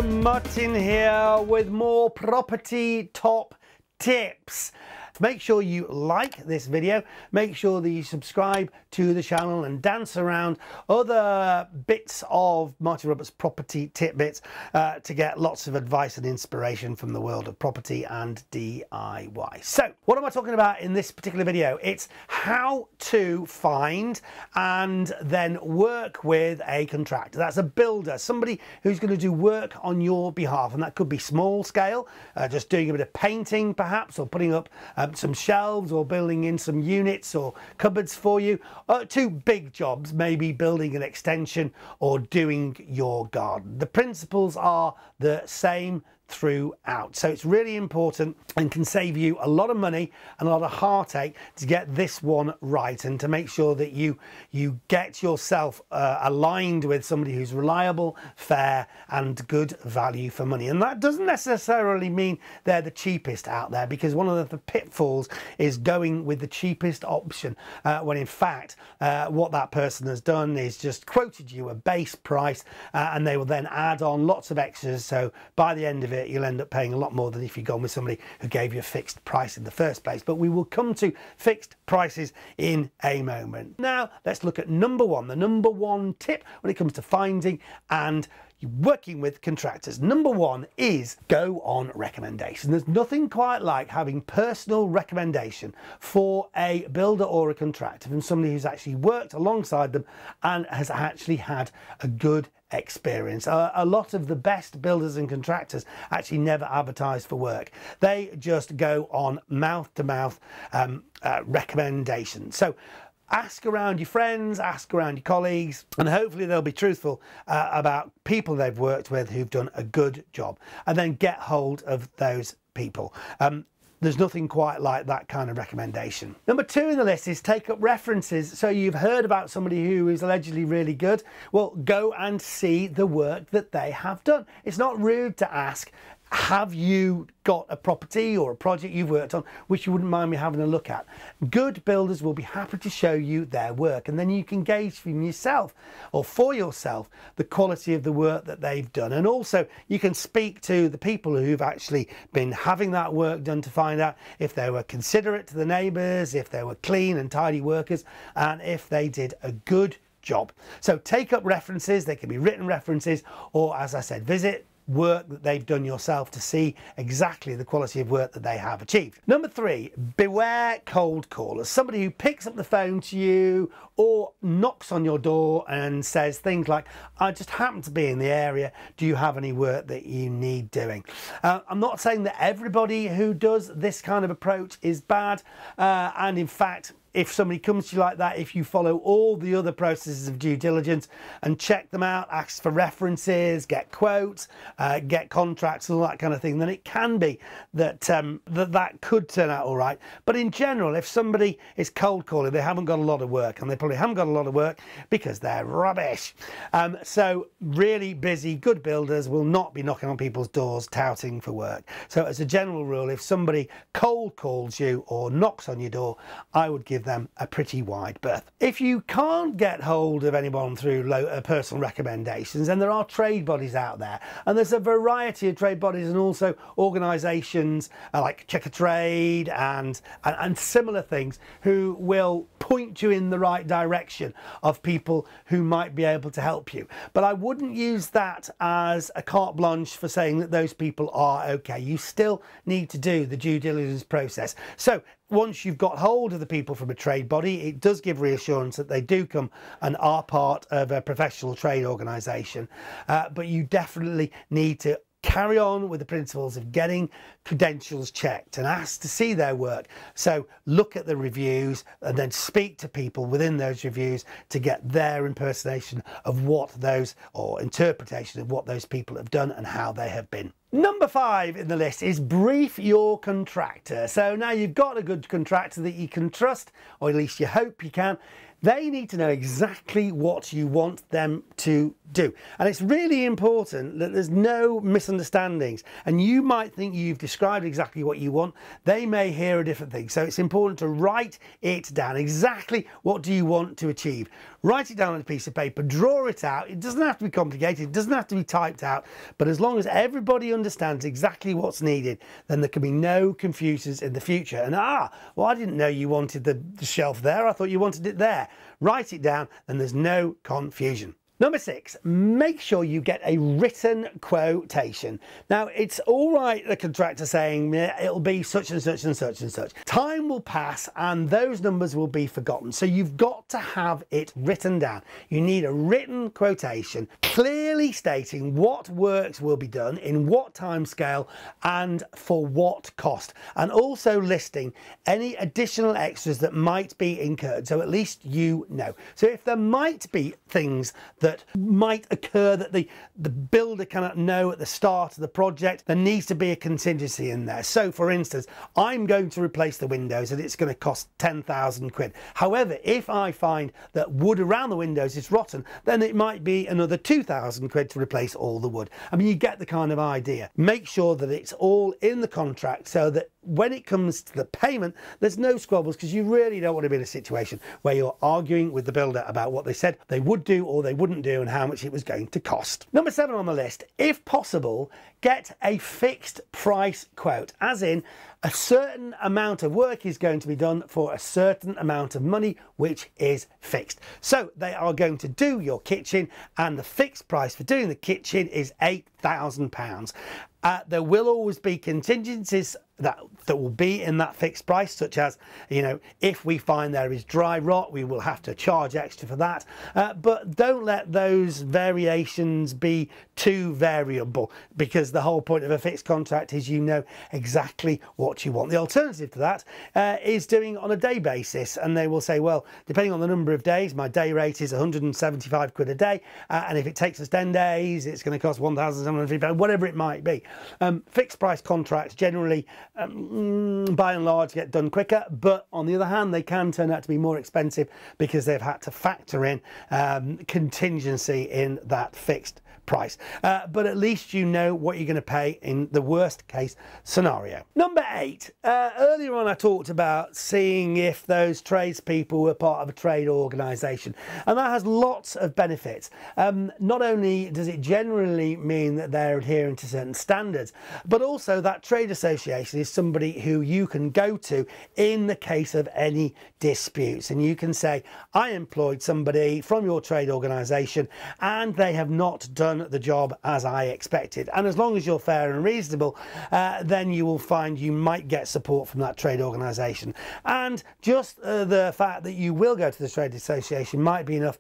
Martin here with more property top tips. Make sure you like this video, make sure that you subscribe to the channel and dance around other bits of Martin Roberts property tidbits to get lots of advice and inspiration from the world of property and DIY. So what am I talking about in this particular video? It's how to find and then work with a contractor. That's a builder, somebody who's going to do work on your behalf, and that could be small scale, just doing a bit of painting perhaps, or putting up some shelves, or building in some units or cupboards for you, to big jobs, maybe building an extension or doing your garden. The principles are the same throughout, so it's really important and can save you a lot of money and a lot of heartache to get this one right, and to make sure that you get yourself aligned with somebody who's reliable, fair and good value for money. And that doesn't necessarily mean they're the cheapest out there, because one of the pitfalls is going with the cheapest option when in fact what that person has done is just quoted you a base price, and they will then add on lots of extras, so by the end of it you'll end up paying a lot more than if you'd gone with somebody who gave you a fixed price in the first place. But we will come to fixed prices in a moment. Now let's look at number one, the number one tip when it comes to finding and working with contractors. Number one is go on recommendation. There's nothing quite like having personal recommendation for a builder or a contractor from somebody who's actually worked alongside them and has actually had a good experience. A lot of the best builders and contractors actually never advertise for work. They just go on mouth to mouth recommendations. So ask around your friends, ask around your colleagues, and hopefully they'll be truthful about people they've worked with who've done a good job, and then get hold of those people. There's nothing quite like that kind of recommendation. Number two in the list is take up references. So you've heard about somebody who is allegedly really good. Well, go and see the work that they have done. It's not rude to ask, have you got a property or a project you've worked on which you wouldn't mind me having a look at? Good builders will be happy to show you their work, and then you can gauge from yourself or for yourself the quality of the work that they've done. And also you can speak to the people who've actually been having that work done to find out if they were considerate to the neighbours, if they were clean and tidy workers, and if they did a good job. So take up references. They can be written references, or as I said, visit work that they've done yourself to see exactly the quality of work that they have achieved. Number three, beware cold callers. Somebody who picks up the phone to you or knocks on your door and says things like, I just happen to be in the area, do you have any work that you need doing? I'm not saying that everybody who does this kind of approach is bad, and in fact, if somebody comes to you like that, if you follow all the other processes of due diligence and check them out, ask for references, get quotes, get contracts, all that kind of thing, then it can be that that could turn out all right. But in general, if somebody is cold calling, they haven't got a lot of work, and they probably haven't got a lot of work because they're rubbish. So really busy, good builders will not be knocking on people's doors touting for work. So as a general rule, if somebody cold calls you or knocks on your door, I would give them a pretty wide berth. If you can't get hold of anyone through personal recommendations, then there are trade bodies out there, and there's a variety of trade bodies and also organisations like Check a Trade and similar things, who will point you in the right direction of people who might be able to help you. But I wouldn't use that as a carte blanche for saying that those people are okay. You still need to do the due diligence process. So once you've got hold of the people from a trade body, it does give reassurance that they do come and are part of a professional trade organisation, but you definitely need to carry on with the principles of getting credentials checked and ask to see their work. So look at the reviews and then speak to people within those reviews to get their impersonation of what those, or interpretation of what those people have done and how they have been. Number 5 in the list is brief your contractor. So now you've got a good contractor that you can trust, or at least you hope you can. They need to know exactly what you want them to do. And it's really important that there's no misunderstandings. And you might think you've described exactly what you want. They may hear a different thing. So it's important to write it down. Exactly what do you want to achieve? Write it down on a piece of paper, draw it out. It doesn't have to be complicated. It doesn't have to be typed out. But as long as everybody understands exactly what's needed, then there can be no confusions in the future. And well, I didn't know you wanted the shelf there. I thought you wanted it there. Write it down, and there's no confusion. Number 6, make sure you get a written quotation. Now, it's all right, the contractor saying it'll be such and such and such and such. Time will pass and those numbers will be forgotten. So you've got to have it written down. You need a written quotation clearly stating what works will be done, in what time scale and for what cost. And also listing any additional extras that might be incurred. So at least you know. So if there might be things that might occur that the builder cannot know at the start of the project, there needs to be a contingency in there. So for instance, I'm going to replace the windows and it's going to cost 10,000 quid. However, if I find that wood around the windows is rotten, then it might be another 2,000 quid to replace all the wood. I mean, you get the kind of idea. Make sure that it's all in the contract so that when it comes to the payment, there's no squabbles, because you really don't want to be in a situation where you're arguing with the builder about what they said they would do or they wouldn't do and how much it was going to cost. Number 7 on the list, if possible, get a fixed price quote, as in a certain amount of work is going to be done for a certain amount of money, which is fixed. So they are going to do your kitchen and the fixed price for doing the kitchen is £8,000. There will always be contingencies that will be in that fixed price, such as, you know, if we find there is dry rot, we will have to charge extra for that. But don't let those variations be too variable, because the whole point of a fixed contract is you know exactly what you want. The alternative to that is doing on a day basis, and they will say, well, depending on the number of days, my day rate is 175 quid a day, and if it takes us 10 days, it's going to cost 1,750, whatever it might be. Fixed price contracts generally by and large get done quicker, but on the other hand they can turn out to be more expensive because they've had to factor in contingency in that fixed price. But at least you know what you're going to pay in the worst case scenario. Number 8, earlier on I talked about seeing if those tradespeople were part of a trade organisation, and that has lots of benefits. Not only does it generally mean that they're adhering to certain standards, but also that trade association is somebody who you can go to in the case of any disputes, and you can say, I employed somebody from your trade organisation and they have not done the job as I expected. And as long as you're fair and reasonable, then you will find you might get support from that trade organisation. And just the fact that you will go to the trade association might be enough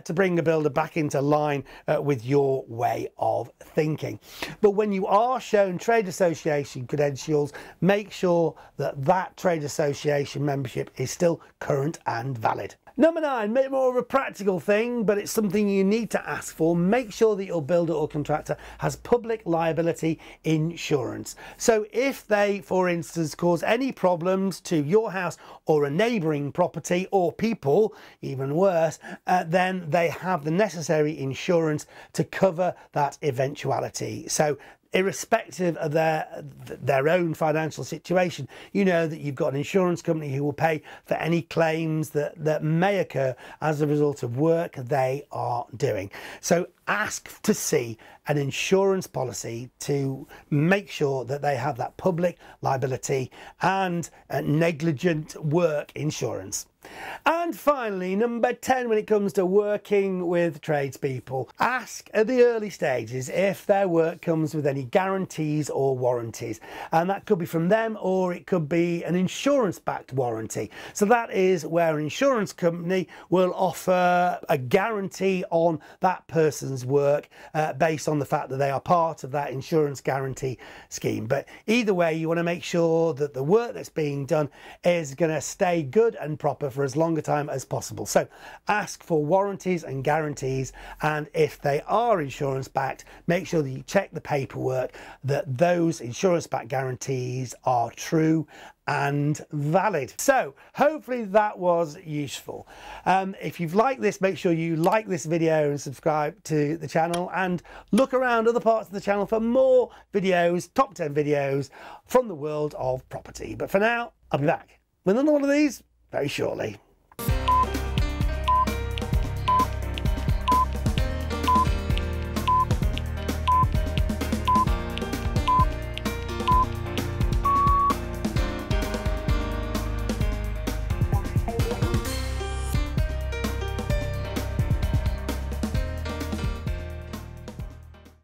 to bring the builder back into line with your way of thinking. But when you are shown trade association credentials, make sure that that trade association membership is still current and valid. Number 9, bit more of a practical thing, but it's something you need to ask for. Make sure that your builder or contractor has public liability insurance. So if they, for instance, cause any problems to your house or a neighbouring property or people, even worse, then they have the necessary insurance to cover that eventuality. So irrespective of their own financial situation, you know that you've got an insurance company who will pay for any claims that may occur as a result of work they are doing. So ask to see an insurance policy to make sure that they have that public liability and negligent work insurance. And finally, number 10, when it comes to working with tradespeople, ask at the early stages if their work comes with any guarantees or warranties. And that could be from them, or it could be an insurance-backed warranty. So that is where an insurance company will offer a guarantee on that person's one's work based on the fact that they are part of that insurance guarantee scheme. But either way, you want to make sure that the work that's being done is going to stay good and proper for as long a time as possible. So ask for warranties and guarantees, and if they are insurance backed, make sure that you check the paperwork that those insurance backed guarantees are true and valid. So hopefully that was useful. If you've liked this, make sure you like this video and subscribe to the channel, and look around other parts of the channel for more videos, top 10 videos from the world of property. But for now, I'll be back with another one of these very shortly.